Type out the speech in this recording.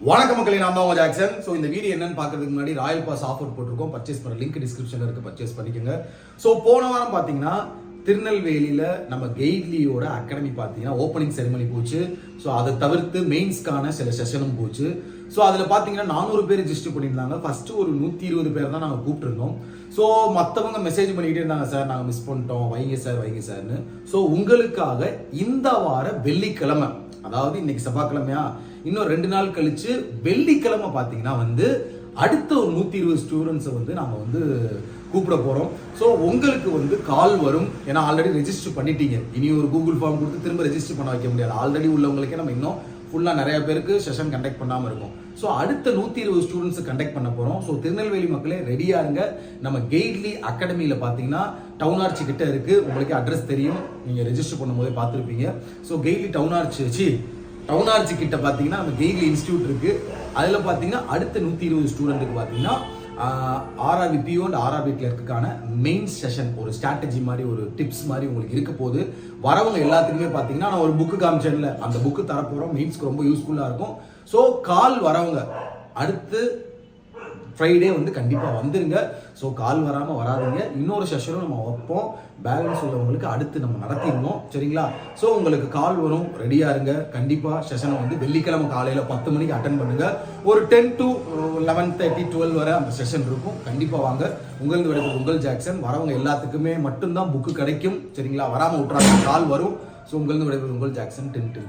வணக்கம் மக்களே, நான் தான் ஜாக்சன். ஸோ இந்த வீடியோ என்னன்னு பார்க்கறதுக்கு முன்னாடி ராயல் பாஸ் ஆஃபர் போட்டிருக்கோம். பர்ச்சேஸ் பண்ண லிங்க் டிஸ்கிரிப்ஷனில் இருக்கு, பர்ச்சேஸ் பண்ணிக்கோங்க. ஸோ போன வாரம் பார்த்தீங்கன்னா திருநெல்வேலியில் நம்ம கெய்ட்லியோட அகாடமி பார்த்தீங்கன்னா ஓப்பனிங் செரிமனி போச்சு. ஸோ அதை தவிர்த்து மெயின்ஸ்க்கான சில செஷனும் போச்சு. ஸோ அதில் பார்த்தீங்கன்னா 400 பேர் ரிஜிஸ்டர் பண்ணியிருந்தாங்க. ஃபர்ஸ்ட் ஒரு 120 பேர் தான் நாங்கள் கூப்பிட்டுருந்தோம். ஸோ மற்றவங்க மெசேஜ் பண்ணிக்கிட்டே இருந்தாங்க, சார் நாங்கள் மிஸ் பண்ணிட்டோம், வைங்க சார்னு. ஸோ உங்களுக்காக இந்த வார வெள்ளிக்கிழமை, அதாவது இன்னைக்கு செவ்வாய்க்கிழமையா, இன்னும் 2 நாள் கழிச்சு வெள்ளிக்கிழமை பார்த்தீங்கன்னா அடுத்த ஒரு 120 ஸ்டூடெண்ட்ஸை நாங்கள் கூப்பிட போகிறோம். ஸோ உங்களுக்கு கால் வரும். ஏன்னா ஆல்ரெடி ரெஜிஸ்டர் பண்ணிட்டீங்க. இனி ஒரு கூகுள் ஃபார்ம் கொடுத்து திரும்ப ரெஜிஸ்டர் பண்ண வைக்க முடியாது. ஆல்ரெடி உள்ளவங்களுக்கே நம்ம இன்னும் ஃபுல்லாக நிறைய பேருக்கு செஷன் கண்டக்ட் பண்ணாமல் இருக்கும். ஸோ அடுத்த 120 ஸ்டூடெண்ட்ஸ் கண்டக்ட் பண்ண போகிறோம். ஸோ திருநெல்வேலி மக்களே ரெடியாக இருங்க. நம்ம கெய்ட்லி அகாடமியில் பார்த்தீங்கன்னா டவுன் ஆர்ச் கிட்ட இருக்குது. உங்களுக்கு அட்ரஸ் தெரியும், நீங்கள் ரெஜிஸ்டர் பண்ணும்போதே பார்த்துருப்பீங்க. ஸோ கெய்ட்லி டவுன் ஆர்ச் கிட்ட பார்த்தீங்கன்னா நம்ம கெய்ட்லி இன்ஸ்டியூட் இருக்குது. அதில் பார்த்தீங்கன்னா அடுத்த 120 ஸ்டூடெண்ட்டுக்கு பார்த்தீங்கன்னா ஆர்ஆர்பி பிஓ அண்ட் ஆர்ஆர்பி கிளர்க்குக்கான மெயின் செஷன், ஒரு ஸ்ட்ராட்டஜி மாதிரி, ஒரு டிப்ஸ் மாதிரி உங்களுக்கு இருக்க போது. வரவங்க எல்லாத்துக்குமே பார்த்தீங்கன்னா நான் ஒரு புக்கு காமிச்சேன்ல, அந்த புக்கு தரப்போகிறோம். மெயின்ஸ்க்கு ரொம்ப யூஸ்ஃபுல்லாக இருக்கும். ஸோ கால் வரவங்க அடுத்து ஃப்ரைடே கண்டிப்பாக வந்துருங்க. ஸோ கால் வராமல் வராதுங்க. இன்னொரு செஷனும் நம்ம வைப்போம். பேலன்ஸ் உள்ளவங்களுக்கு அடுத்து நம்ம நடத்திடுவோம், சரிங்களா? ஸோ உங்களுக்கு கால் வரும், ரெடியாக இருங்க. கண்டிப்பாக செஷனை வெள்ளிக்கிழமை காலையில் 10 மணிக்கு அட்டன் பண்ணுங்க. ஒரு 10 to 11:30 12 வரை அந்த செஷன் இருக்கும். கண்டிப்பாக வாங்க. உங்களுக்கு விடைபெறும் உங்கள் ஜாக்சன். வரவங்க எல்லாத்துக்குமே மட்டும்தான் புக்கு கிடைக்கும், சரிங்களா? வராமல் விட்றாங்க, கால் வரும். ஸோ உங்களுக்கு விடைபெறும் உங்கள் ஜாக்சன். 10